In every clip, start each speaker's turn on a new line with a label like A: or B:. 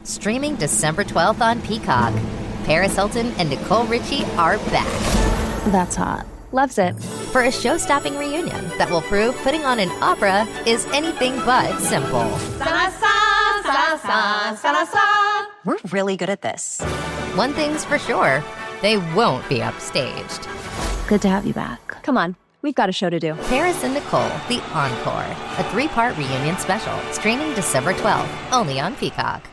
A: streaming December 12th on Peacock. Paris Hilton and Nicole Richie are back.
B: That's hot. Loves it.
A: For a show-stopping reunion that will prove putting on an opera is anything but simple.
B: We're really good at this.
A: One thing's for sure, they won't be upstaged.
B: Good to have you back. Come on, we've got a show to do.
A: Paris and Nicole, The Encore, a 3-part reunion special, streaming December 12th, only on Peacock.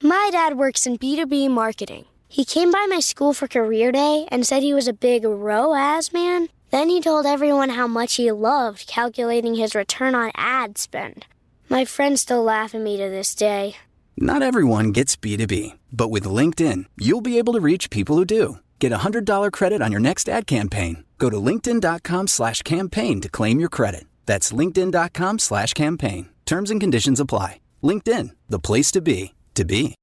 C: My dad works in B2B marketing. He came by my school for career day and said he was a big ROAS man. Then he told everyone how much he loved calculating his return on ad spend. My friends still laugh at me to this day.
D: Not everyone gets B2B, but with LinkedIn, you'll be able to reach people who do. Get a $100 credit on your next ad campaign. Go to linkedin.com/campaign to claim your credit. That's linkedin.com/campaign. Terms and conditions apply. LinkedIn, the place to be, to be.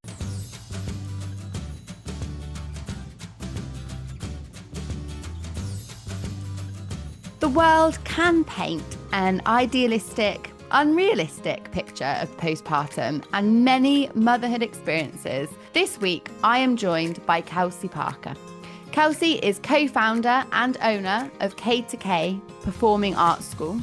E: The world can paint an idealistic, unrealistic picture of postpartum and many motherhood experiences. This week, I am joined by Kelsey Parker. Kelsey is co-founder and owner of K2K Performing Arts School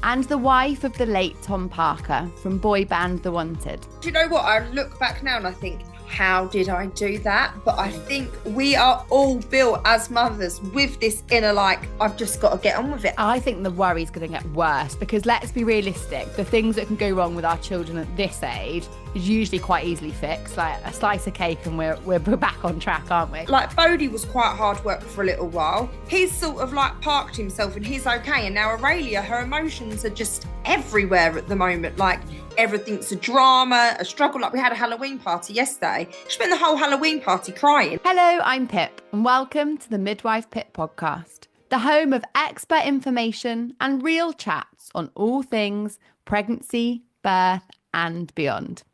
E: and the wife of the late Tom Parker from boyband The Wanted.
F: Do you know what? I look back now and I think, how did I do that? But I think we are all built as mothers with this inner, like, I've just got to get on with it.
E: I think the worry's going to get worse because let's be realistic, the things that can go wrong with our children at this age is usually quite easily fixed, like a slice of cake and we're back on track, aren't we?
F: Like Bodhi was quite hard work for a little while. He's sort of like parked himself and he's okay. And now Aurelia, her emotions are just everywhere at the moment. Like everything's a drama, a struggle. Like we had a Halloween party yesterday. She spent the whole Halloween party crying.
E: Hello, I'm Pip and welcome to the Midwife Pip podcast, the home of expert information and real chats on all things pregnancy, birth and beyond.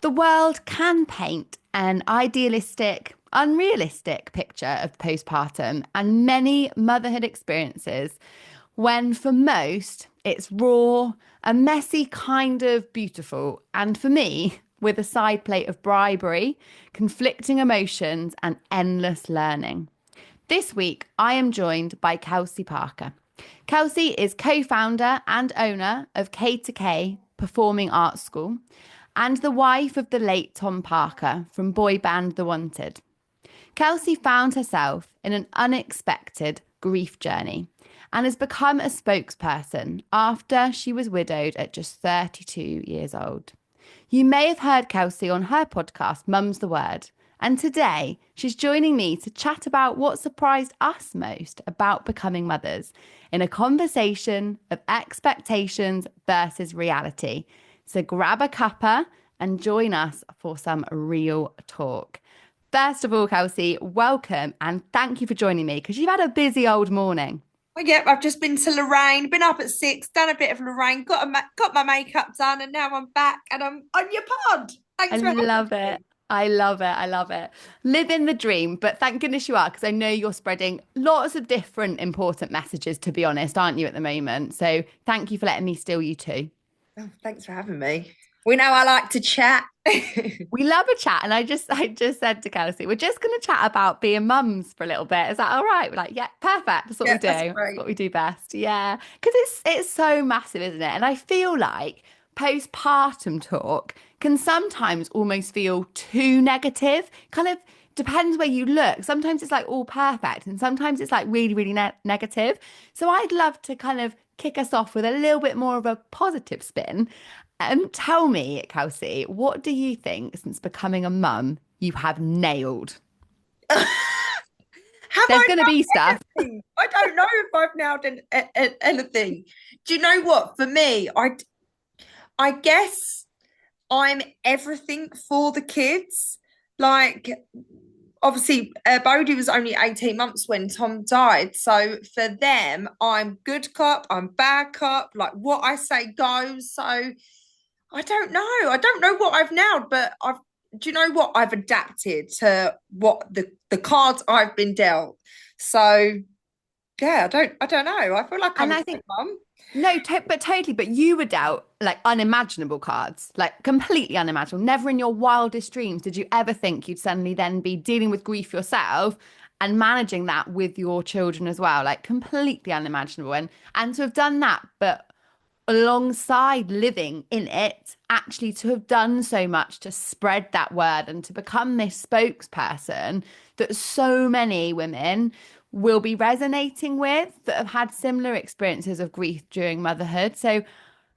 E: The world can paint an idealistic, unrealistic picture of postpartum and many motherhood experiences when for most it's raw, a messy kind of beautiful, and for me, with a side plate of bribery, conflicting emotions and endless learning. This week, I am joined by Kelsey Parker. Kelsey is co-founder and owner of K2K Performing Arts School and the wife of the late Tom Parker from boyband The Wanted. Kelsey found herself in an unexpected grief journey and has become a spokesperson after she was widowed at just 32 years old. You may have heard Kelsey on her podcast, Mum's the Word, and today she's joining me to chat about what surprised us most about becoming mothers in a conversation of expectations versus reality. So grab a cuppa and join us for some real talk. First of all, Kelsey, welcome and thank you for joining me because you've had a busy old morning.
F: Well, yeah, I've just been to Lorraine, been up at 6, done a bit of Lorraine, got my makeup done, and now I'm back and I'm on your pod. Thanks for having me.
E: I love it. Living the dream, but thank goodness you are, because I know you're spreading lots of different important messages, to be honest, aren't you, at the moment? So thank you for letting me steal you too.
F: Oh, thanks for having me. We know I like to chat.
E: We love a chat. And I just said to Kelsey, we're just going to chat about being mums for a little bit. Is that all right? We're like, yeah, perfect. That's what we do. That's what we do best. Yeah. Because it's so massive, isn't it? And I feel like postpartum talk can sometimes almost feel too negative. Kind of depends where you look. Sometimes it's like all perfect and sometimes it's like really, really negative. So I'd love to kind of kick us off with a little bit more of a positive spin. Tell me, Kelsey, what do you think since becoming a mum you have nailed? There's going to be stuff.
F: I don't know if I've nailed anything. Do you know what? For me, I guess I'm everything for the kids. Like, obviously, Bodhi was only 18 months when Tom died. So for them, I'm good cop, I'm bad cop. Like, what I say goes. So I don't know. I don't know what I've nailed, but do you know what? I've adapted to what the cards I've been dealt. So yeah, I don't know. I feel like I'm a good mum.
E: No, but totally. But you were dealt like unimaginable cards, like completely unimaginable. Never in your wildest dreams did you ever think you'd suddenly then be dealing with grief yourself and managing that with your children as well. Like completely unimaginable. And to have done that, but alongside living in it, actually to have done so much to spread that word and to become this spokesperson that so many women will be resonating with that have had similar experiences of grief during motherhood. So,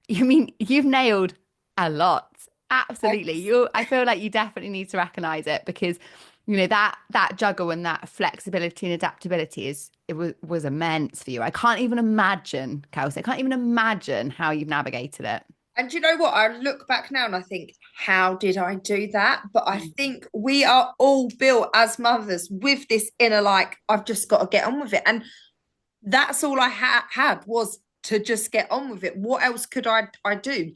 E: you mean you've nailed a lot. Absolutely. I feel like you definitely need to recognize it because that juggle and that flexibility and adaptability was immense for you. I can't even imagine, Kelsey, I can't even imagine how you've navigated it.
F: And do you know what? I look back now and I think, how did I do that? But I think we are all built as mothers with this inner, like, I've just got to get on with it. And that's all I had was to just get on with it. What else could I do?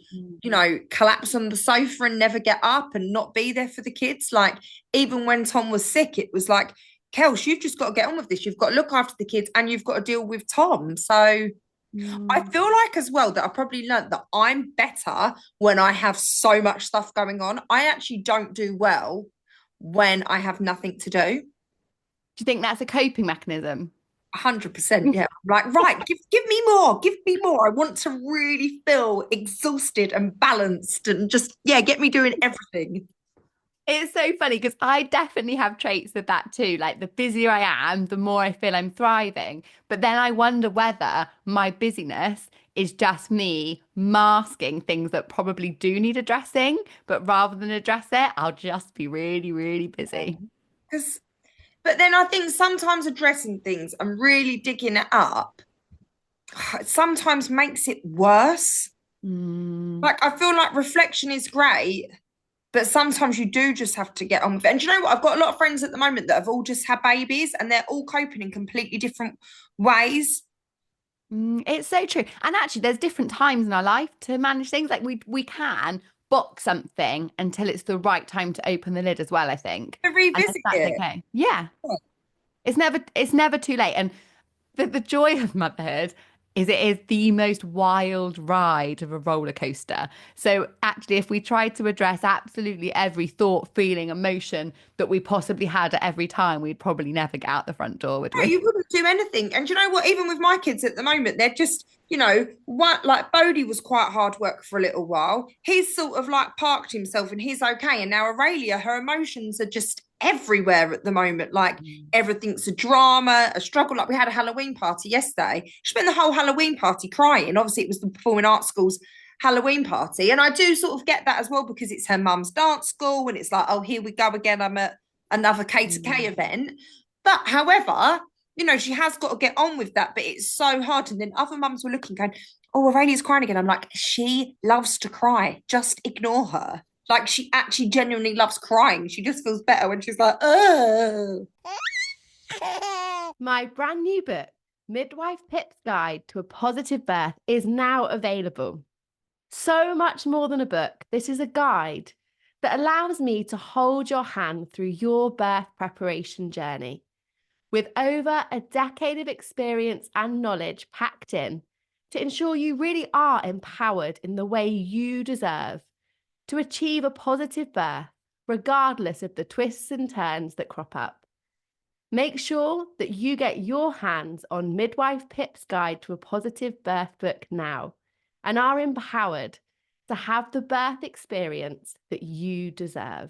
F: Collapse on the sofa and never get up and not be there for the kids. Like, even when Tom was sick, it was like, Kels, you've just got to get on with this. You've got to look after the kids and you've got to deal with Tom. So I feel like as well that I probably learned that I'm better when I have so much stuff going on. I actually don't do well when I have nothing to do.
E: Do you think that's a coping mechanism?
F: 100%. Yeah. Like, right, give me more. Give me more. I want to really feel exhausted and balanced and just, get me doing everything.
E: It's so funny because I definitely have traits of that too. Like the busier I am, the more I feel I'm thriving. But then I wonder whether my busyness is just me masking things that probably do need addressing. But rather than address it, I'll just be really, really busy.
F: But then I think sometimes addressing things and really digging it up sometimes makes it worse. Like, I feel like reflection is great, but sometimes you do just have to get on with it. And do you know what? I've got a lot of friends at the moment that have all just had babies and they're all coping in completely different ways.
E: It's so true. And actually, there's different times in our life to manage things. Like we can box something until it's the right time to open the lid as well, I think.
F: To revisit it.
E: Okay. Yeah. It's never too late. And the joy of motherhood is it is the most wild ride of a roller coaster. So actually, if we tried to address absolutely every thought, feeling, emotion that we possibly had at every time, we'd probably never get out the front door, would we?
F: You wouldn't do anything. And do you know what? Even with my kids at the moment, they're just, like Bodhi was quite hard work for a little while. He's sort of like parked himself and he's okay. And now Aurelia, her emotions are just everywhere at the moment. Like everything's a drama, a struggle. Like we had a Halloween party yesterday. She spent the whole Halloween party crying. Obviously, it was the Performing Arts School's Halloween party. And I do sort of get that as well because it's her mum's dance school and it's like, oh, here we go again. I'm at another K2K event. But however, she has got to get on with that, but it's so hard. And then other mums were looking going, oh, Aurelia's crying again. I'm like, she loves to cry. Just ignore her. Like, she actually genuinely loves crying. She just feels better when she's like, oh.
G: My brand new book, Midwife Pip's Guide to a Positive Birth, is now available. So much more than a book. This is a guide that allows me to hold your hand through your birth preparation journey. With over a decade of experience and knowledge packed in to ensure you really are empowered in the way you deserve to achieve a positive birth, regardless of the twists and turns that crop up. Make sure that you get your hands on Midwife Pip's Guide to a Positive Birth book now and are empowered to have the birth experience that you deserve.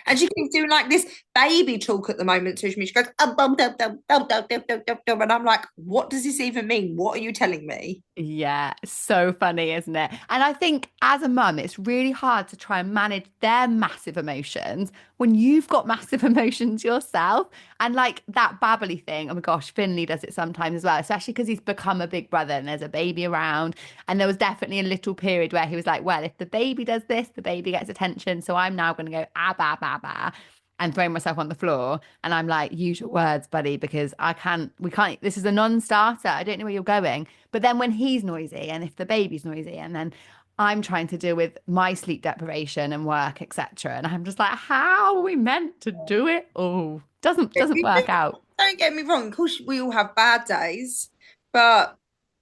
F: And she keeps doing like this baby talk at the moment to me. She goes, and I'm like, what does this even mean? What are you telling me?
E: Yeah, so funny, isn't it? And I think as a mum, it's really hard to try and manage their massive emotions when you've got massive emotions yourself. And like that babbly thing, oh my gosh, Finley does it sometimes as well, especially because he's become a big brother and there's a baby around. And there was definitely a little period where he was like, well, if the baby does this, the baby gets attention. So I'm now going to go, ba, ba, ba, and throwing myself on the floor. And I'm like, use your words, buddy, because we can't, this is a non-starter. I don't know where you're going. But then when he's noisy and if the baby's noisy and then I'm trying to deal with my sleep deprivation and work, etc. And I'm just like, how are we meant to do it? Oh, doesn't work out.
F: Don't get me wrong. Of course, we all have bad days, but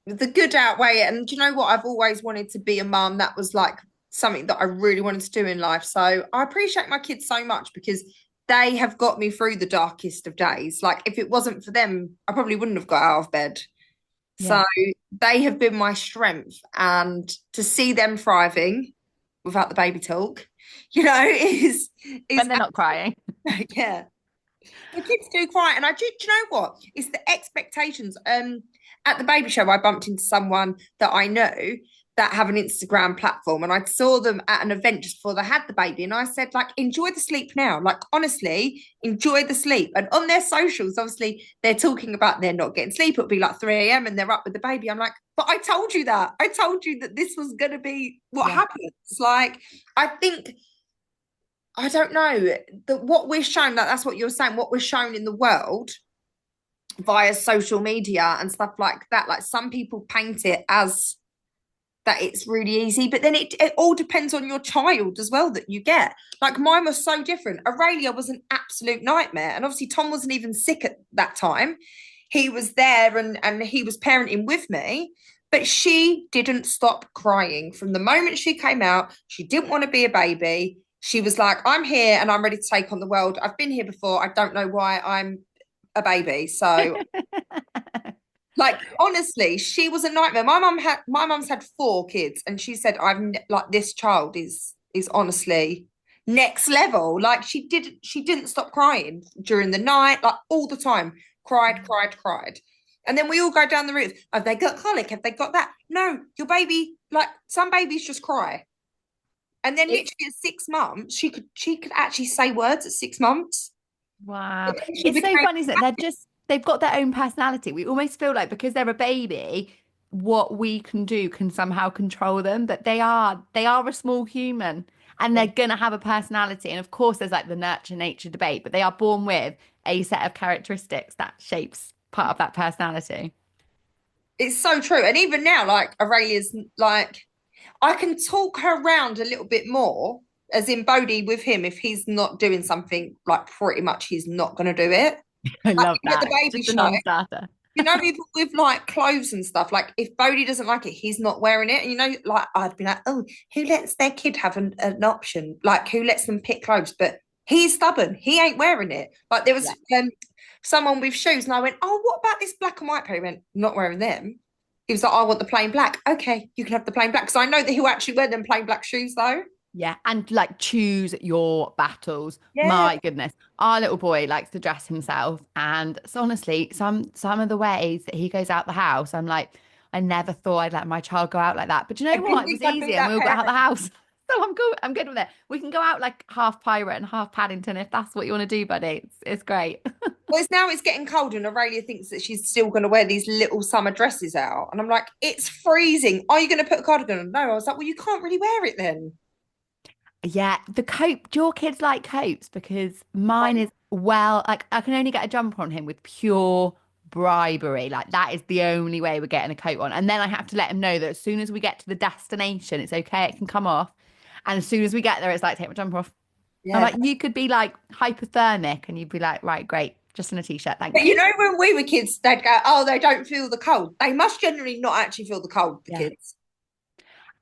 F: the good outweigh it. And do you know what? I've always wanted to be a mum. That was like something that I really wanted to do in life. So I appreciate my kids so much because they have got me through the darkest of days. Like if it wasn't for them, I probably wouldn't have got out of bed.
E: Yeah.
F: So they have been my strength, and to see them thriving without the baby talk, is
E: When they're not crying.
F: yeah. The kids do cry, and do you know what? It's the expectations. At the baby show, I bumped into someone that I know that have an Instagram platform, and I saw them at an event just before they had the baby, and I said, like, enjoy the sleep now. Like, honestly, enjoy the sleep. And on their socials, obviously, they're talking about they're not getting sleep. It'll be like 3 a.m. and they're up with the baby. I'm like, but I told you that. I told you that this was going to be what happens. Like, I think. I don't know what we're shown, that's what you're saying, what we're shown in the world via social media and stuff like that. Like some people paint it as that it's really easy, but then it all depends on your child as well that you get. Like mine was so different. Aurelia was an absolute nightmare. And obviously Tom wasn't even sick at that time. He was there and he was parenting with me. But she didn't stop crying from the moment she came out. She didn't want to be a baby. She was like, I'm here and I'm ready to take on the world. I've been here before. I don't know why I'm a baby. So, like, honestly, she was a nightmare. My mum's had 4 kids, and she said, like, this child is honestly next level. Like, she didn't stop crying during the night, like all the time. Cried. And then we all go down the route. Have they got colic? Have they got that? No, your baby, like some babies just cry. And then literally at 6 months, she could actually say words at 6 months.
E: Wow. It's so funny, isn't it? They've got their own personality. We almost feel like because they're a baby, what we can do can somehow control them. But they are a small human and they're gonna have a personality. And of course there's like the nurture nature debate, but they are born with a set of characteristics that shapes part of that personality.
F: It's so true. And even now, like Aurelia's like, I can talk her around a little bit more, as in Bodhi with him, if he's not doing something, like pretty much he's not going to do it.
E: I love
F: At
E: that.
F: the baby
E: Just a
F: show,
E: non-starter.
F: even with like clothes and stuff, like if Bodhi doesn't like it, he's not wearing it. And like I'd be like, oh, who lets their kid have an option? Like who lets them pick clothes? But he's stubborn. He ain't wearing it. Like there was someone with shoes, and I went, oh, what about this black and white pair? He went, not wearing them. He was like, I want the plain black. Okay, you can have the plain black. Because I know that he'll actually wear them plain black shoes, though.
E: Yeah, and like choose your battles.
F: Yeah.
E: My goodness. Our little boy likes to dress himself. And so honestly, some of the ways that he goes out the house, I'm like, I never thought I'd let my child go out like that. But you know what? It was easy and we'll go out the house. So I'm good with it. We can go out like half pirate and half Paddington if that's what you want to do, buddy. It's great.
F: Well, it's getting cold, and Aurelia thinks that she's still going to wear these little summer dresses out. And I'm like, it's freezing. Are you going to put a cardigan on? No. I was like, well, you can't really wear it then.
E: Yeah, the coat. Do your kids like coats? Because mine is, well, like I can only get a jumper on him with pure bribery. Like that is the only way we're getting a coat on. And then I have to let him know that as soon as we get to the destination, it's okay, it can come off. And as soon as we get there, it's like, take my jumper off. Yeah. I'm like, you could be like hypothermic and you'd be like, right, great, just in a t-shirt, thank you.
F: But you know, when we were kids, they'd go, oh, they don't feel the cold. They must generally not actually feel the cold, the kids.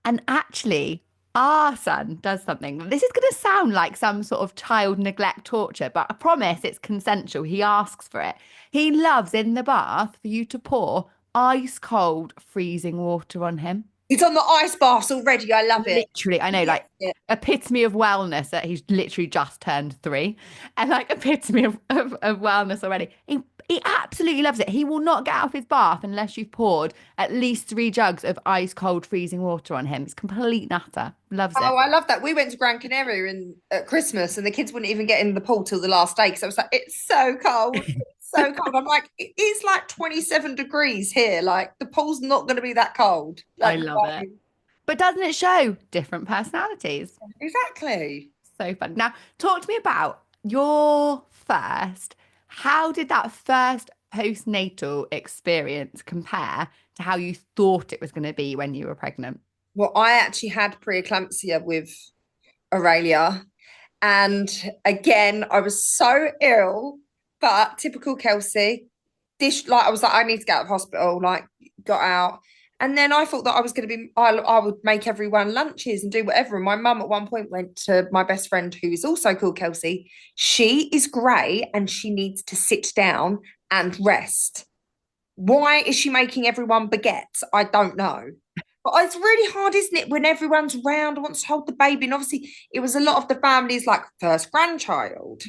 E: And actually, our son does something. This is going to sound like some sort of child neglect torture, but I promise it's consensual. He asks for it. He loves in the bath for you to pour ice cold freezing water on him.
F: He's on the ice baths already. I love it.
E: Literally, I know, like epitome of wellness that he's literally just turned 3 and like epitome of wellness already. He absolutely loves it. He will not get out of his bath unless you've poured at least 3 jugs of ice cold freezing water on him. It's complete nutter. Loves it.
F: Oh, I love that. We went to Gran Canaria at Christmas and the kids wouldn't even get in the pool till the last day because I was like, it's so cold. So cold. I'm like, it is like 27 degrees here. Like the pool's not going to be that cold. Like,
E: I love it. But doesn't it show different personalities?
F: Exactly.
E: So fun. Now, talk to me about your first. How did that first postnatal experience compare to how you thought it was going to be when you were pregnant?
F: Well, I actually had preeclampsia with Aurelia. And again, I was so ill. But typical Kelsey, I was like, I need to get out of hospital, like got out. And then I thought that I was going to be, I would make everyone lunches and do whatever. And my mum at one point went to my best friend, who is also called Kelsey. She is grey and she needs to sit down and rest. Why is she making everyone baguettes? I don't know. But it's really hard, isn't it, when everyone's round, wants to hold the baby. And obviously, it was a lot of the families like first grandchild.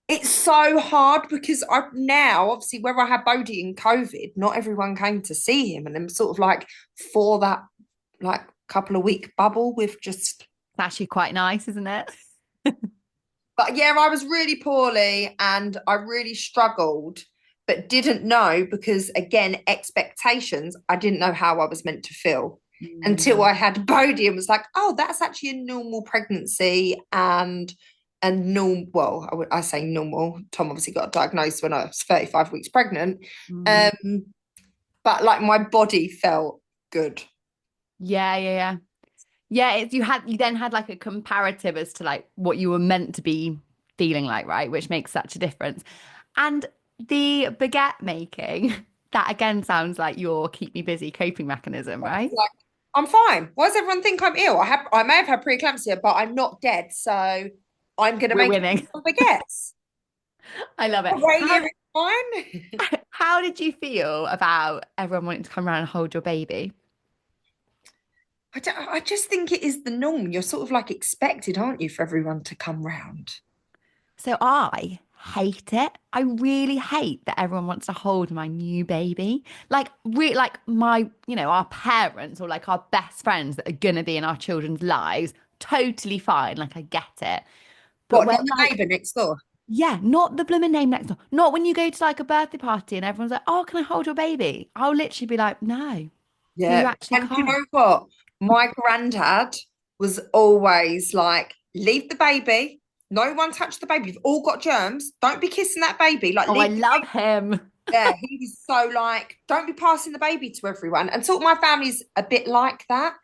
F: It's so hard because I've now, obviously, where I had Bodhi in COVID, not everyone came to see him. And I'm sort of like for that like couple of week bubble with just.
E: It's actually quite nice, isn't it?
F: But yeah, I was really poorly and I really struggled, but didn't know because, again, expectations, I didn't know how I was meant to feel until I had Bodhi and was like, oh, that's actually a normal pregnancy and normal. Well, I say normal. Tom obviously got diagnosed when I was 35 weeks pregnant. But like my body felt good.
E: Yeah. You then had like a comparative as to like what you were meant to be feeling like, right? Which makes such a difference. And the baguette making, that again sounds like your keep me busy coping mechanism, right?
F: Like, I'm fine. Why does everyone think I'm ill? I may have had preeclampsia, but I'm not dead. So I'm going to make
E: winning.
F: Baguettes.
E: I love it. How did you feel about everyone wanting to come around and hold your baby?
F: I just think it is the norm. You're sort of like expected, aren't you, for everyone to come round?
E: So I hate it. I really hate that everyone wants to hold my new baby. Like my, our parents or like our best friends that are gonna be in our children's lives, totally fine. Like I get it.
F: But not the neighbour next door.
E: Yeah, not the blooming name next door. Not when you go to like a birthday party and everyone's like, oh, can I hold your baby? I'll literally be like, no.
F: Yeah.
E: You actually
F: and
E: can't.
F: You know what? My granddad was always like, leave the baby. No one touch the baby. You've all got germs. Don't be kissing that baby. Like,
E: I love him.
F: Yeah, he was so like, don't be passing the baby to everyone. And sort of my family's a bit like that.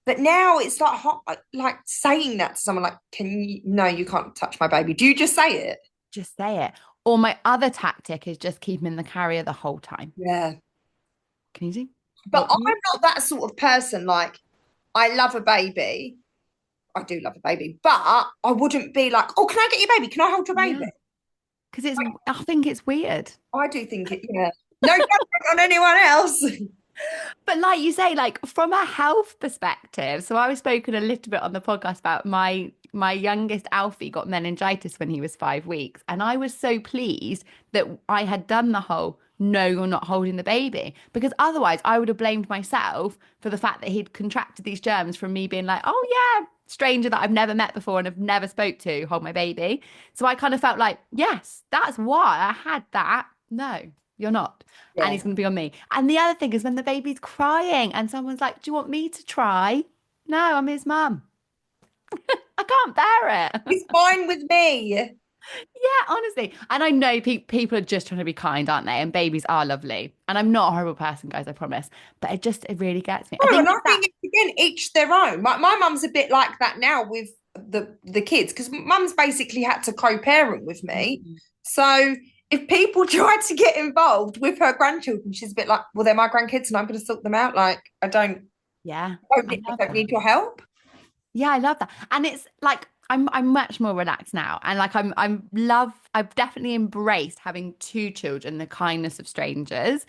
F: But now it's like saying that to someone like, no, you can't touch my baby. Do you just say it?
E: Just say it. Or my other tactic is just keep him in the carrier the whole time.
F: Yeah.
E: Can you see?
F: But I'm not that sort of person. Like, I love a baby. I do love a baby, but I wouldn't be like, oh, can I get your baby? Can I hold your baby?
E: Because I think it's weird.
F: I do think it, yeah. No judgment on anyone else.
E: But like you say, like from a health perspective, so I was spoken a little bit on the podcast about my youngest Alfie got meningitis when he was 5 weeks. And I was so pleased that I had done the whole, no, you're not holding the baby. Because otherwise I would have blamed myself for the fact that he'd contracted these germs from me being like, oh yeah, stranger that I've never met before and have never spoke to, hold my baby. So I kind of felt like, yes, that's why I had that. No, you're not. Yeah. And he's going to be on me. And the other thing is when the baby's crying and someone's like, do you want me to try? No, I'm his mum. I can't bear it.
F: He's fine with me.
E: Yeah, honestly. And I know people are just trying to be kind, aren't they? And babies are lovely. And I'm not a horrible person, guys, I promise. But it really gets me.
F: Oh, I think again, each their own. My mum's a bit like that now with the kids, because mum's basically had to co-parent with me. Mm-hmm. So if people try to get involved with her grandchildren, she's a bit like, well, they're my grandkids and I'm going to sort them out. Like, I don't need your help.
E: Yeah, I love that. And it's like, I'm much more relaxed now. And like, I've definitely embraced having 2 children, the kindness of strangers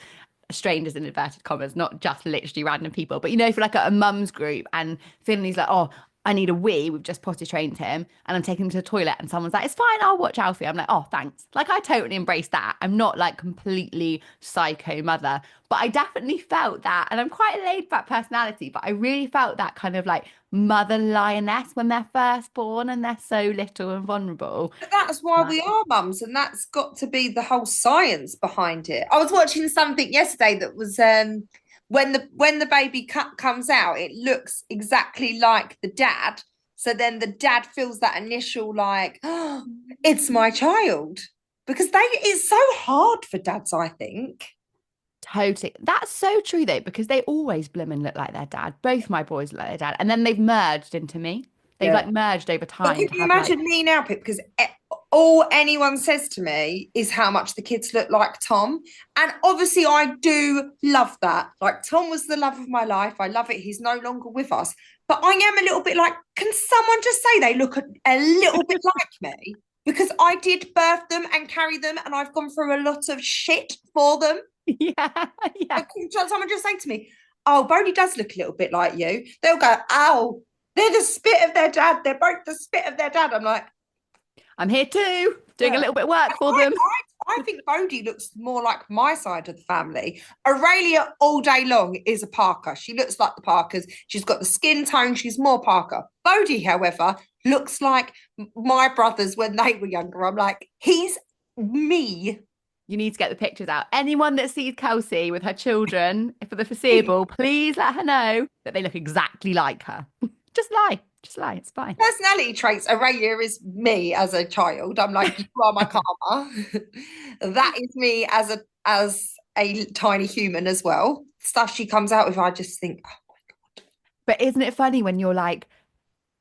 E: in inverted commas, not just literally random people. But, if you're like at a mum's group and Finley's like, oh, I need a wee, we've just potty trained him and I'm taking him to the toilet and someone's like, it's fine, I'll watch Alfie. I'm like, oh, thanks. Like, I totally embrace that. I'm not like completely psycho mother, but I definitely felt that. And I'm quite a laid back personality, but I really felt that kind of like mother lioness when they're first born and they're so little and vulnerable.
F: But that's why we are mums, and that's got to be the whole science behind it. I was watching something yesterday that was when the baby comes out, it looks exactly like the dad. So then the dad feels that initial like, oh, it's my child. Because it's so hard for dads, I think.
E: Totally. That's so true though, because they always blooming look like their dad. Both my boys look like their dad. And then they've merged into me. They've like merged over time.
F: But can you imagine me now, Pip? Because all anyone says to me is how much the kids look like Tom. And obviously I do love that. Like, Tom was the love of my life. I love it. He's no longer with us. But I am a little bit like, can someone just say they look a little bit like me? Because I did birth them and carry them, and I've gone through a lot of shit for them.
E: Yeah.
F: Can someone just say to me, oh, Bodhi does look a little bit like you? They'll go, ow, they're the spit of their dad. They're both the spit of their dad. I'm like,
E: I'm here too, doing a little bit of work for them.
F: I think Bodhi looks more like my side of the family. Aurelia all day long is a Parker. She looks like the Parkers. She's got the skin tone. She's more Parker. Bodhi, however, looks like my brothers when they were younger. I'm like, he's me.
E: You need to get the pictures out. Anyone that sees Kelsey with her children for the foreseeable, please let her know that they look exactly like her. Just lie. It's fine.
F: Personality traits. Aurelia is me as a child. I'm like, you are my karma. That is me as a tiny human as well. Stuff she comes out with, I just think, oh my God.
E: But isn't it funny when you're like,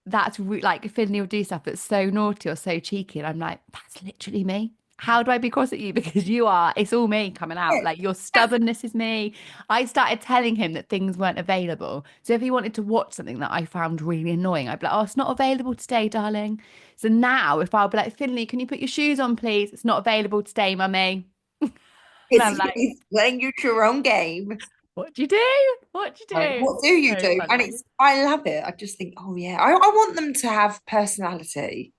E: that's like Finley will do stuff that's so naughty or so cheeky, and I'm like, that's literally me. How do I be cross at you? Because it's all me coming out. Like, your stubbornness is me. I started telling him that things weren't available. So if he wanted to watch something that I found really annoying, I'd be like, oh, it's not available today, darling. So now if I'll be like, Finley, can you put your shoes on, please? It's not available today, mummy.
F: It's like, playing you your own game.
E: What do you do? What do
F: you do? And I love it. I just think, oh yeah, I want them to have personality.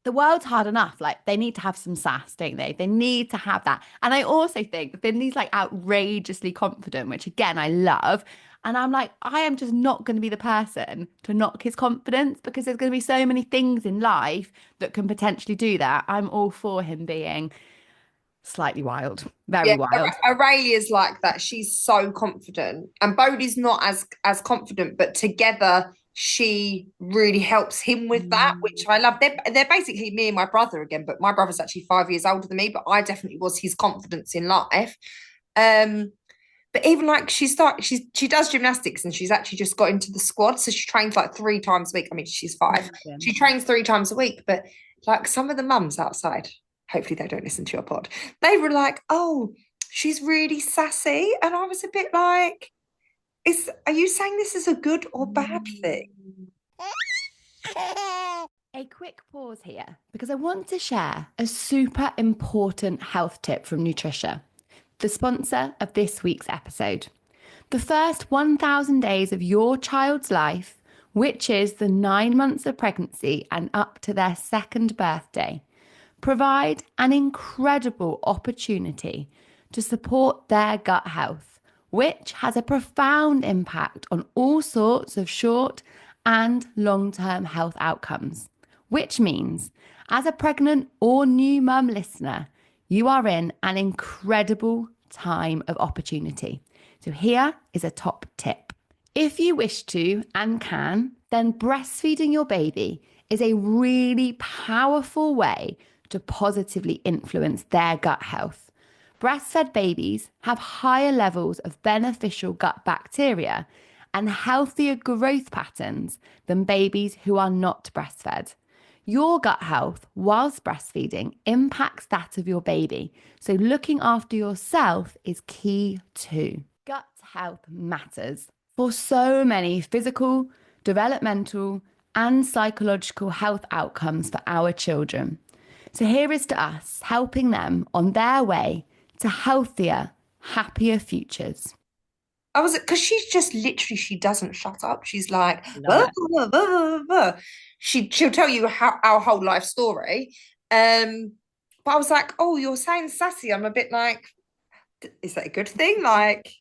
E: The world's hard enough. Like, they need to have some sass, don't they? They need to have that. And I also think Finley's like outrageously confident, which again, I love. And I'm like, I am just not going to be the person to knock his confidence, because there's going to be so many things in life that can potentially do that. I'm all for him being slightly wild, very wild.
F: Aurelia's like that. She's so confident. And Bodhi's not as confident, but together she really helps him with that, which I love. They're basically me and my brother again, but my brother's actually 5 years older than me, but I definitely was his confidence in life. But even like she does gymnastics, and she's actually just got into the squad, so she trains like 3 times a week. I mean, she's 5. She trains 3 times a week, but like some of the mums outside, hopefully they don't listen to your pod, they were like, oh, she's really sassy. And I was a bit like, are you saying this is a good or bad thing?
E: A quick pause here, because I want to share a super important health tip from Nutricia, the sponsor of this week's episode. The first 1,000 days of your child's life, which is the 9 months of pregnancy and up to their 2nd birthday, provide an incredible opportunity to support their gut health, which has a profound impact on all sorts of short and long-term health outcomes. Which means, as a pregnant or new mum listener, you are in an incredible time of opportunity. So here is a top tip. If you wish to and can, then breastfeeding your baby is a really powerful way to positively influence their gut health. Breastfed babies have higher levels of beneficial gut bacteria and healthier growth patterns than babies who are not breastfed. Your gut health whilst breastfeeding impacts that of your baby, so looking after yourself is key too. Gut health matters for so many physical, developmental, and psychological health outcomes for our children. So here is to us helping them on their way to healthier, happier futures.
F: Because she's just literally, she doesn't shut up. She's like, blah, blah, blah, blah. She'll tell you our whole life story. But I was like, oh, you're saying sassy. I'm a bit like, is that a good thing? Like,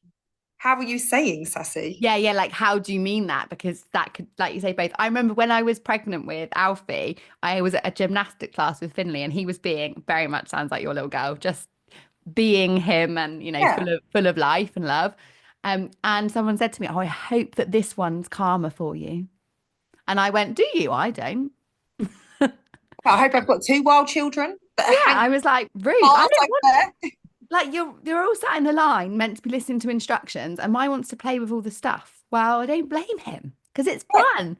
F: how are you saying sassy?
E: Yeah, like, how do you mean that? Because that could, like you say, both. I remember when I was pregnant with Alfie, I was at a gymnastic class with Finley, and he was being very much, sounds like your little girl, just being him, and full of life and love. And someone said to me, oh, I hope that this one's calmer for you. And I went, do you? I don't.
F: I hope I've got 2 wild children.
E: I was like, rude. I don't want, like, you're all sat in a line meant to be listening to instructions, and mine wants to play with all the stuff. Well, I don't blame him, because it's fun.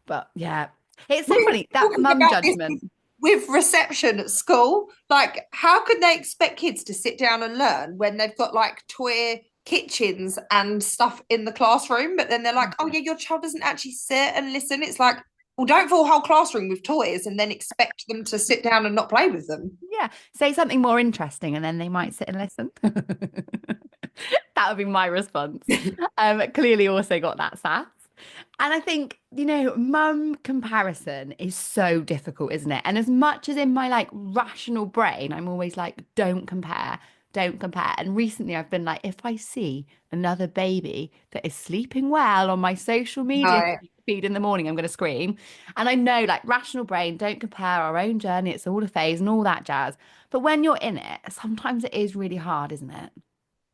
E: But yeah, it's so funny, that mum judgment.
F: with reception at school. Like, how could they expect kids to sit down and learn when they've got like toy kitchens and stuff in the classroom? But then they're like, oh yeah, your child doesn't actually sit and listen. It's like, well, don't fill a whole classroom with toys and then expect them to sit down and not play with them.
E: Yeah, say something more interesting and then they might sit and listen. That would be my response. Clearly also got that sass. And I think, mum comparison is so difficult, isn't it? And as much as in my like rational brain, I'm always like, don't compare, don't compare. And recently I've been like, if I see another baby that is sleeping well on my social media feed in the morning, I'm going to scream. And I know, like, rational brain, don't compare, our own journey, it's all a phase and all that jazz. But when you're in it, sometimes it is really hard, isn't it?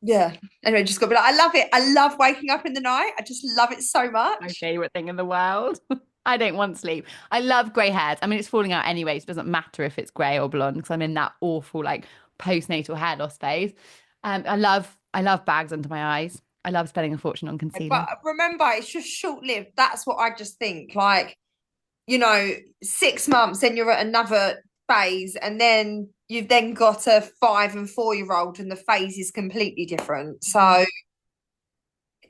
F: Yeah. Anyway, just got to be like, I love it. I love waking up in the night. I just love it so much.
E: My favorite thing in the world. I don't want sleep. I love grey hairs. I mean, it's falling out anyway, so it doesn't matter if it's grey or blonde because I'm in that awful like postnatal hair loss phase. I love bags under my eyes. I love spending a fortune on concealer.
F: But remember, it's just short-lived. That's what I just think. Like, 6 months, then you're at another phase, and then you've then got a 5 and 4-year-old, and the phase is completely different. So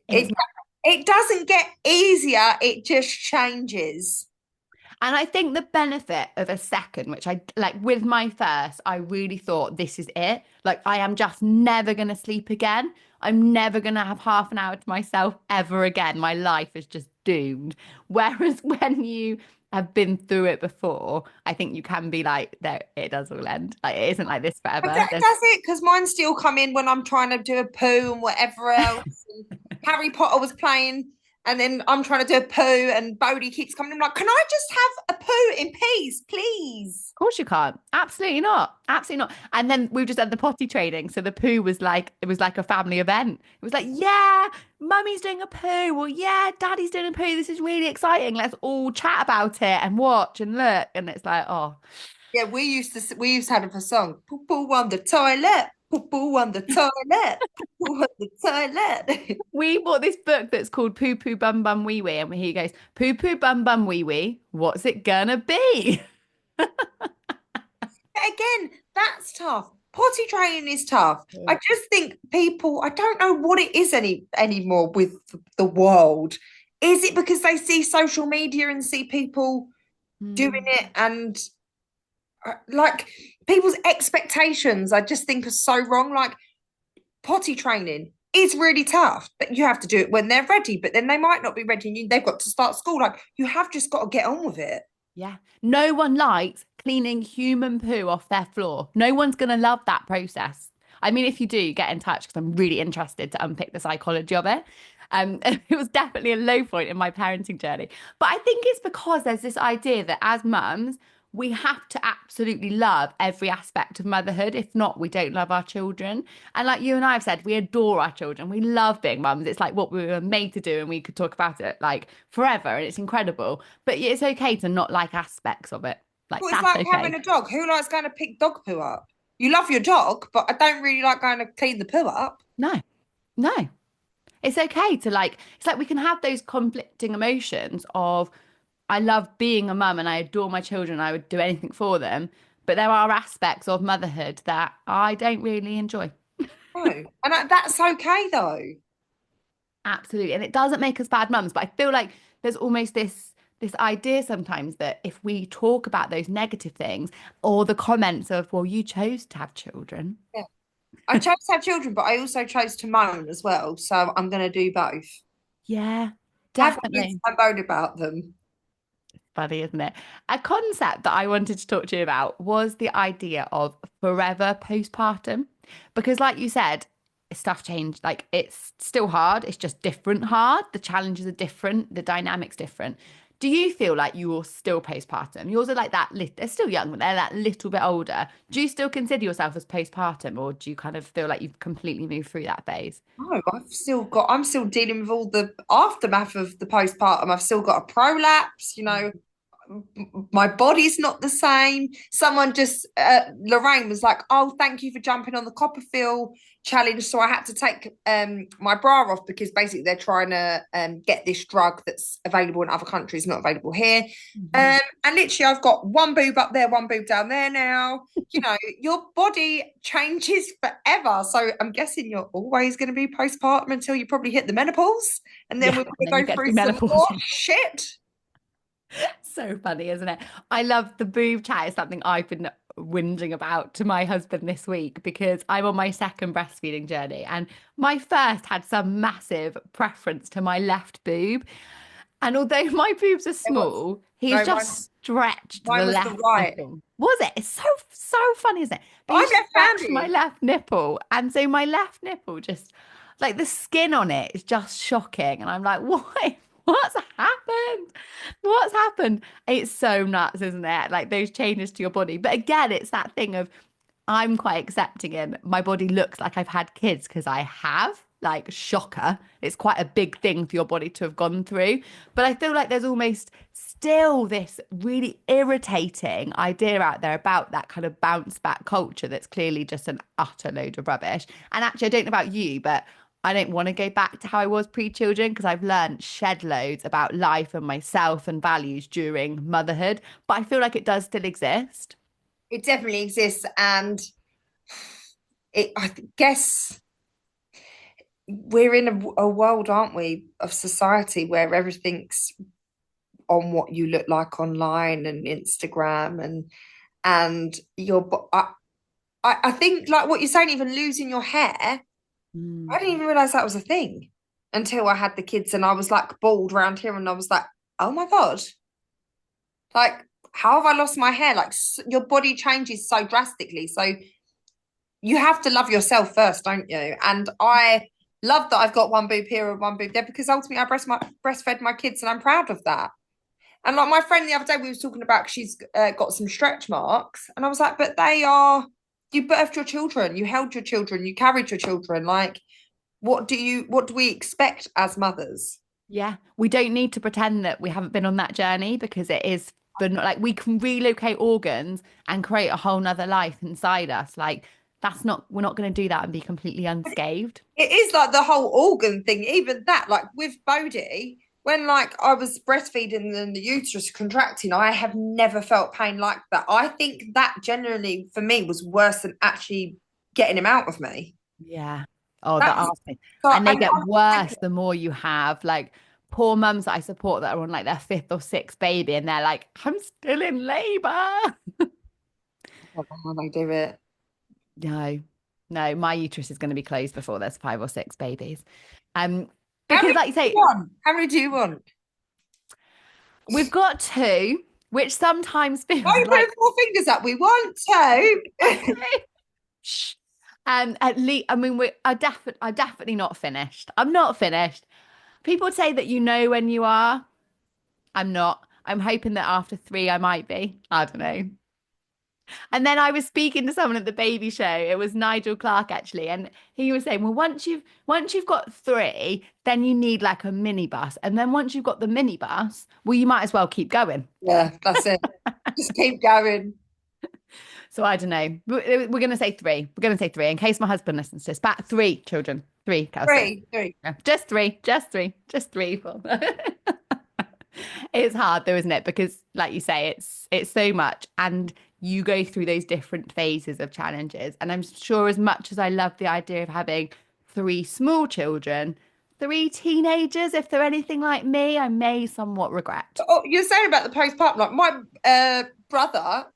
F: it doesn't get easier, it just changes.
E: And I think the benefit of a second, which I like with my first, I really thought this is it. Like, I am just never going to sleep again. I'm never going to have half an hour to myself ever again. My life is just doomed. Whereas when you have been through it before, I think you can be like, there, it does all end. Like, it isn't like this forever.
F: Does it? Because mine still come in when I'm trying to do a poo and whatever else. And Harry Potter was playing, and then I'm trying to do a poo, and Bodhi keeps coming in. I'm like, can I just have a poo in peace, please?
E: Of course you can't. Absolutely not. Absolutely not. And then we've just had the potty training. So the poo was like, it was like a family event. It was like, yeah, mummy's doing a poo. Well, yeah, daddy's doing a poo. This is really exciting. Let's all chat about it and watch and look. And it's like, oh.
F: Yeah, we used to have a song, poo poo on the toilet. Poo poo on the toilet. Poo poo on the toilet.
E: We bought this book that's called Poo Poo Bum Bum Wee Wee. And he goes, poo poo bum bum wee wee. What's it gonna be?
F: Again, that's tough. Potty training is tough. Yeah. I just think people, I don't know what it is anymore with the world. Is it because they see social media and see people doing it, and like people's expectations, I just think are so wrong. Like, potty training is really tough, but you have to do it when they're ready, but then they might not be ready and they've got to start school. Like, you have just got to get on with it.
E: Yeah. No one likes cleaning human poo off their floor. No one's going to love that process. I mean, if you do, get in touch because I'm really interested to unpick the psychology of it. It was definitely a low point in my parenting journey. But I think it's because there's this idea that as mums, we have to absolutely love every aspect of motherhood. If not, we don't love our children. And like you and I have said, we adore our children. We love being mums. It's like what we were made to do, and we could talk about it like forever, and it's incredible. But it's okay to not like aspects of it. Like,
F: well, it's like okay. Having a dog. Who likes going to pick dog poo up? You love your dog, but I don't really like going to clean the poo up.
E: No. It's okay to like, it's like we can have those conflicting emotions of, I love being a mum and I adore my children. I would do anything for them. But there are aspects of motherhood that I don't really enjoy.
F: No. And that's okay, though.
E: Absolutely. And it doesn't make us bad mums. But I feel like there's almost this idea sometimes that if we talk about those negative things or the comments of, well, you chose to have children.
F: Yeah. I chose to have children, but I also chose to moan as well. So I'm going to do both.
E: Yeah, definitely.
F: I moan about them.
E: Funny, isn't it? A concept that I wanted to talk to you about was the idea of forever postpartum, because like you said, stuff changed. Like, it's still hard, it's just different hard. The challenges are different, the dynamics different. Do you feel like you're still postpartum? Yours are like that, they're still young, but they're that little bit older. Do you still consider yourself as postpartum, or do you kind of feel like you've completely moved through that phase?
F: No, I'm still dealing with all the aftermath of the postpartum. I've still got a prolapse, my body's not the same. Someone just Lorraine was like, oh, thank you for jumping on the Copperfield challenge. So I had to take my bra off because basically they're trying to get this drug that's available in other countries, not available here. And literally I've got one boob up there, one boob down there now. You know, your body changes forever. So I'm guessing you're always going to be postpartum until you probably hit the menopause, and then we're going to go through some more shit.
E: So funny, isn't it? I love the boob chat. Is something I've been whinging about to my husband this week because I'm on my second breastfeeding journey, and my first had some massive preference to my left boob. And although my boobs are small, he's just stretched the left nipple. Was it? It's so funny, isn't it? But
F: I'm left-handed.
E: My left nipple, and so my left nipple just like the skin on it is just shocking, and I'm like, why? What's happened? What's happened? It's so nuts, isn't it? Like those changes to your body. But again, it's that thing of I'm quite accepting in my body looks like I've had kids because I have. Like, shocker. It's quite a big thing for your body to have gone through. But I feel like there's almost still this really irritating idea out there about that kind of bounce back culture that's clearly just an utter load of rubbish. And actually, I don't know about you, but I don't want to go back to how I was pre-children because I've learned shed loads about life and myself and values during motherhood. But I feel like it does still exist.
F: It definitely exists. And I guess we're in a world, aren't we, of society where everything's on what you look like online and Instagram and your I think like what you're saying, even losing your hair. I didn't even realize that was a thing until I had the kids, and I was like bald around here, and I was like, oh my God, like how have I lost my hair? Like your body changes so drastically. So you have to love yourself first, don't you? And I love that I've got one boob here and one boob there because ultimately I breastfed my kids, and I'm proud of that. And like my friend the other day, we was talking about she's got some stretch marks, and I was like, but you birthed your children, you held your children, you carried your children. Like, what do we expect as mothers?
E: Yeah, we don't need to pretend that we haven't been on that journey because it is, but like we can relocate organs and create a whole nother life inside us. Like we're not going to do that and be completely unscathed.
F: It is like the whole organ thing, even that, like with Bodhi, when like I was breastfeeding and the uterus contracting, I have never felt pain like that. I think that generally for me was worse than actually getting him out of me.
E: Yeah. Oh, that are thing. And they get worse the more you have. Like poor mums that I support that are on like their 5th or 6th baby, and they're like, I'm still in labour. I
F: don't know how they do it.
E: No, my uterus is going to be closed before there's 5 or 6 babies. Because like you say,
F: how many do you want?
E: We've got 2, which sometimes feels
F: like... put 4 fingers up. We want 2.
E: At least, I mean, I'm definitely not finished. I'm not finished. People say that you know when you are. I'm not. I'm hoping that after 3 I might be. I don't know. And then I was speaking to someone at the baby show. It was Nigel Clark actually, and he was saying, well, once you've got 3, then you need like a minibus, and then once you've got the minibus, well, you might as well keep going.
F: Yeah, that's it. Just keep going.
E: So I don't know. We're going to say 3. We're going to say 3 in case my husband listens to this. Back 3 children. 3, Kelsey.
F: 3.
E: Yeah, just 3. Just 3. It's hard though, isn't it? Because like you say, it's so much, and you go through those different phases of challenges. And I'm sure as much as I love the idea of having 3 small children, 3 teenagers, if they're anything like me, I may somewhat regret.
F: Oh, you're saying about the postpartum, like my brother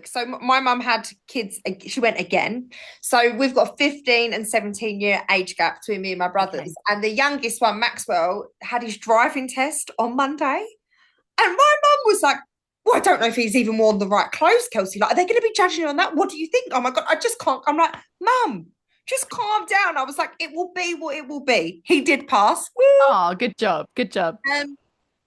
F: so my mum had kids, she went again. So we've got a 15 and 17 year age gap between me and my brothers. Okay. And the youngest one, Maxwell, had his driving test on Monday. And my mum was like, well, I don't know if he's even worn the right clothes, Kelsey. Like, are they going to be judging you on that? What do you think? Oh my God, I just can't. I'm like, Mum, just calm down. I was like, it will be what it will be. He did pass. Woo!
E: Oh, good job. Good job.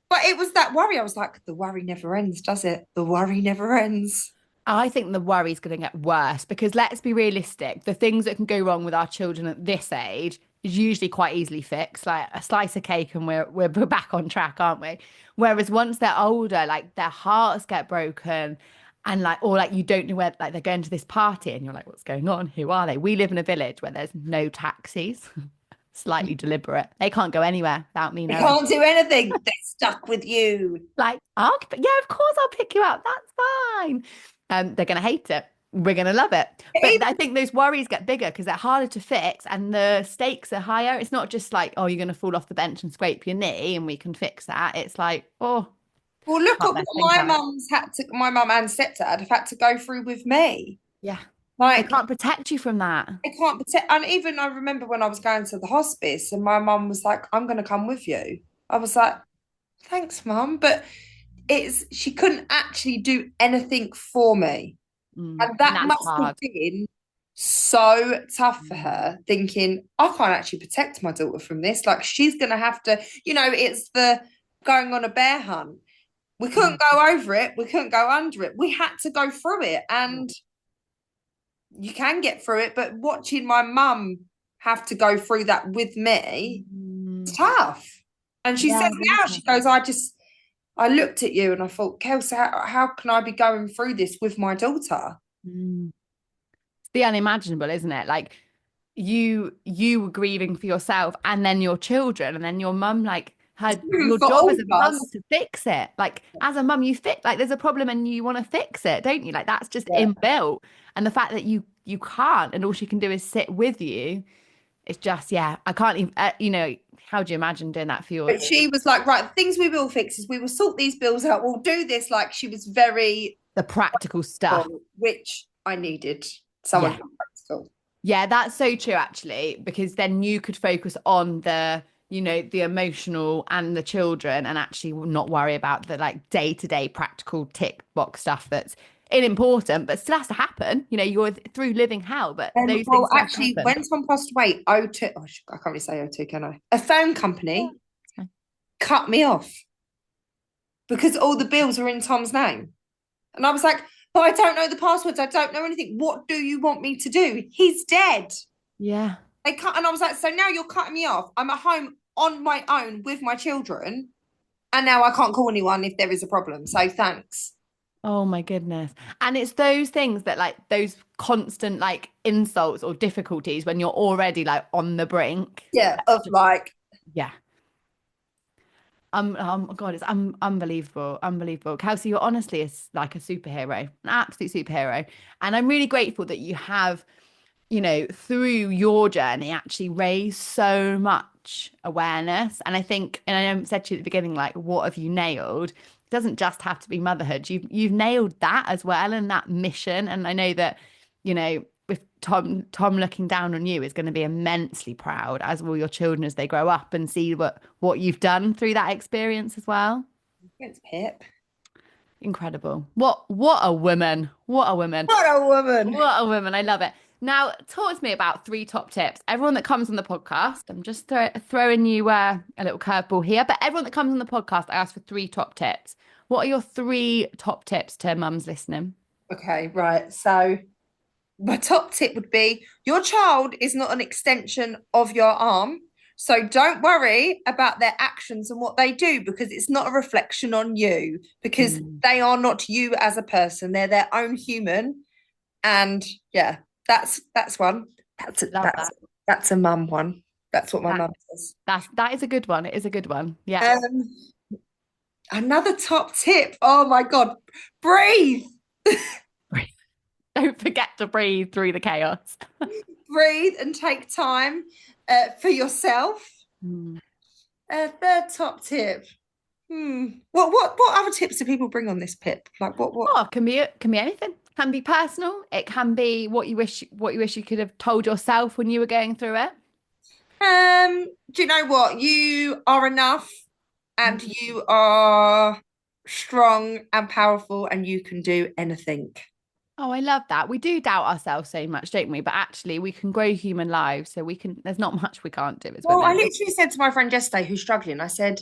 F: But it was that worry. I was like, the worry never ends, does it? The worry never ends.
E: I think the worry is going to get worse because let's be realistic. The things that can go wrong with our children at this age, is usually quite easily fixed, like a slice of cake and we're back on track, aren't we? Whereas once they're older, like their hearts get broken and like, or like you don't know where, like they're going to this party and you're like, what's going on? Who are they? We live in a village where there's no taxis. Slightly deliberate. They can't go anywhere without me
F: They
E: knowing.
F: can't do anything. They're stuck with you.
E: Like, yeah, of course I'll pick you up. That's fine. They're going to hate it. We're going to love it. But I think those worries get bigger because they're harder to fix and the stakes are higher. It's not just like, oh, you're going to fall off the bench and scrape your knee and we can fix that. It's like, oh.
F: Well, look at what my mum and stepdad have had to go through with me.
E: Yeah.
F: Like,
E: they can't protect you from that.
F: They can't protect. And even I remember when I was going to the hospice and my mum was like, I'm going to come with you. I was like, thanks, mum. But she couldn't actually do anything for me. And that must have been so tough for her, thinking, I can't actually protect my daughter from this. Like, she's going to have to, it's the going on a bear hunt. We couldn't go over it. We couldn't go under it. We had to go through it. And you can get through it, but watching my mum have to go through that with me, it's tough. And she says now, she goes, I looked at you and I thought, Kelsey, how can I be going through this with my daughter?
E: It's the unimaginable, isn't it? Like you were grieving for yourself and then your children and then your mum, like, your job as a mum to fix it. Like as a mum, you like there's a problem and you want to fix it, don't you? Like that's just inbuilt. And the fact that you can't and all she can do is sit with you, it's just, I can't even, how do you imagine doing that for your...
F: But she was like, right, the things we will fix is we will sort these bills out. We'll do this. Like she was very...
E: The practical stuff.
F: Which I needed someone practical.
E: Yeah, that's so true actually, because then you could focus on the the emotional and the children and actually not worry about the like day-to-day practical tick box stuff that's unimportant but still has to happen. You're through living hell, but those things
F: actually when someone passed away, O2, I can't really say O2, can I? A phone company cut me off because all the bills were in Tom's name. And I was like, but I don't know the passwords, I don't know anything. What do you want me to do? He's dead.
E: Yeah.
F: They cut, and I was like, so now you're cutting me off. I'm at home on my own with my children, and now I can't call anyone if there is a problem. So thanks.
E: Oh my goodness. And it's those things that like those constant like insults or difficulties when you're already like on the brink.
F: Yeah, of like.
E: Yeah. God, it's unbelievable. Kelsey, you're honestly like a superhero, an absolute superhero. And I'm really grateful that you have, through your journey actually raised so much awareness. And I think, and I said to you at the beginning, like, what have you nailed? It doesn't just have to be motherhood. You've nailed that as well, and that mission. And I know that, with Tom looking down on you is going to be immensely proud, as will your children as they grow up and see what you've done through that experience as well.
F: Thanks, Pip.
E: Incredible. What a woman. What a woman. I love it. Now, talk to me about 3 top tips. Everyone that comes on the podcast, I'm just throwing you a little curveball here, but everyone that comes on the podcast, I ask for 3 top tips. What are your 3 top tips to mums listening?
F: Okay, right. So my top tip would be your child is not an extension of your arm. So don't worry about their actions and what they do, because it's not a reflection on you, because they are not you as a person. They're their own human. And yeah. That's one. That's a mum one. That's what my mum says.
E: That is a good one. It is a good one. Yeah.
F: Another top tip. Oh my God. Breathe.
E: Don't forget to breathe through the chaos.
F: Breathe and take time for yourself. Third top tip. What other tips do people bring on this, Pip? Like what?
E: Oh, it can be anything. Can be personal. It can be what you wish you could have told yourself when you were going through it.
F: Do you know what? You are enough, and you are strong and powerful, and you can do anything.
E: Oh, I love that. We do doubt ourselves so much, don't we? But actually we can grow human lives, so there's not much we can't do as women.
F: Well, I literally said to my friend yesterday who's struggling, I said,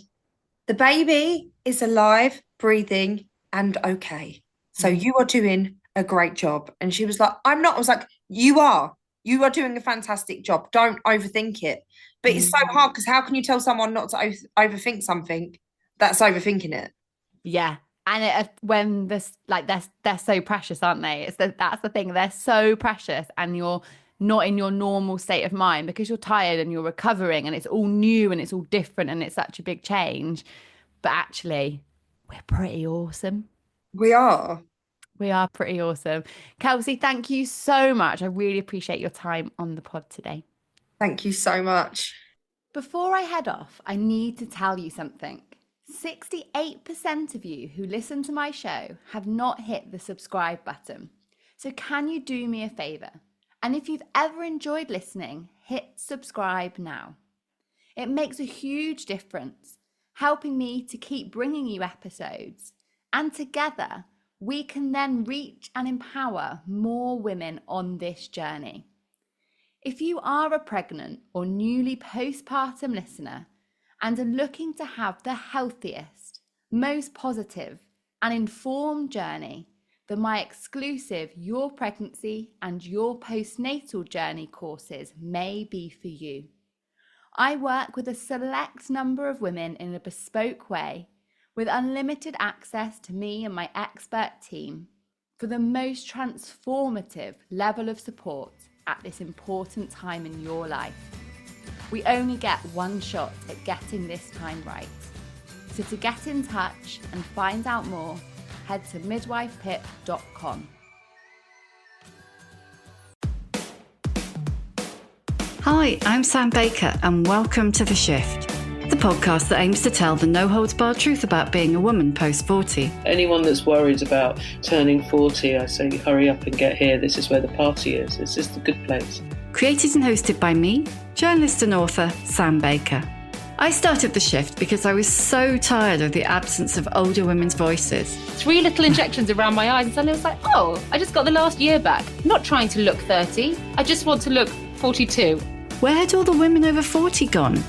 F: the baby is alive, breathing, and okay. So you are doing a great job. And she was like, I'm not. I was like, you are. You are doing a fantastic job. Don't overthink it. But it's so hard because how can you tell someone not to overthink something that's overthinking it?
E: Yeah. And when this, like, they're so precious, aren't they? That's the thing. They're so precious, and you're not in your normal state of mind because you're tired and you're recovering, and it's all new and it's all different and it's such a big change. But actually, we're pretty awesome.
F: We are.
E: We are pretty awesome. Kelsey, thank you so much. I really appreciate your time on the pod today.
F: Thank you so much.
E: Before I head off, I need to tell you something. 68% of you who listen to my show have not hit the subscribe button. So can you do me a favor? And if you've ever enjoyed listening, hit subscribe now. It makes a huge difference, helping me to keep bringing you episodes. And together, we can then reach and empower more women on this journey. If you are a pregnant or newly postpartum listener and are looking to have the healthiest, most positive and informed journey, then my exclusive Your Pregnancy and Your Postnatal Journey courses may be for you. I work with a select number of women in a bespoke way, with unlimited access to me and my expert team for the most transformative level of support at this important time in your life. We only get one shot at getting this time right. So to get in touch and find out more, head to midwifepip.com.
H: Hi, I'm Sam Baker and welcome to The Shift, the podcast that aims to tell the no-holds-barred truth about being a woman post-40.
I: Anyone that's worried about turning 40, I say hurry up and get here. This is where the party is. This is the good place.
H: Created and hosted by me, journalist and author Sam Baker. I started The Shift because I was so tired of the absence of older women's voices.
J: 3 little injections around my eyes and suddenly I was like, oh, I just got the last year back. I'm not trying to look 30. I just want to look 42.
H: Where had all the women over 40 gone?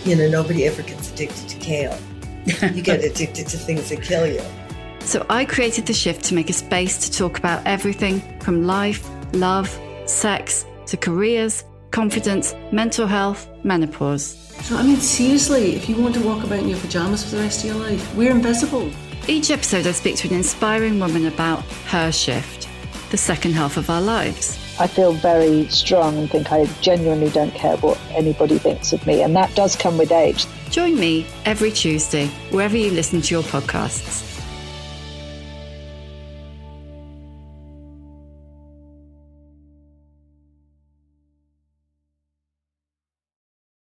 K: You know, nobody ever gets addicted to kale. You get addicted to things that kill you.
H: So I created The Shift to make a space to talk about everything from life, love, sex, to careers, confidence, mental health, menopause.
L: So, I mean, seriously, if you want to walk about in your pyjamas for the rest of your life, we're invisible.
H: Each episode I speak to an inspiring woman about her shift, the second half of our lives.
M: I feel very strong and think I genuinely don't care what anybody thinks of me. And that does come with age.
H: Join me every Tuesday, wherever you listen to your podcasts.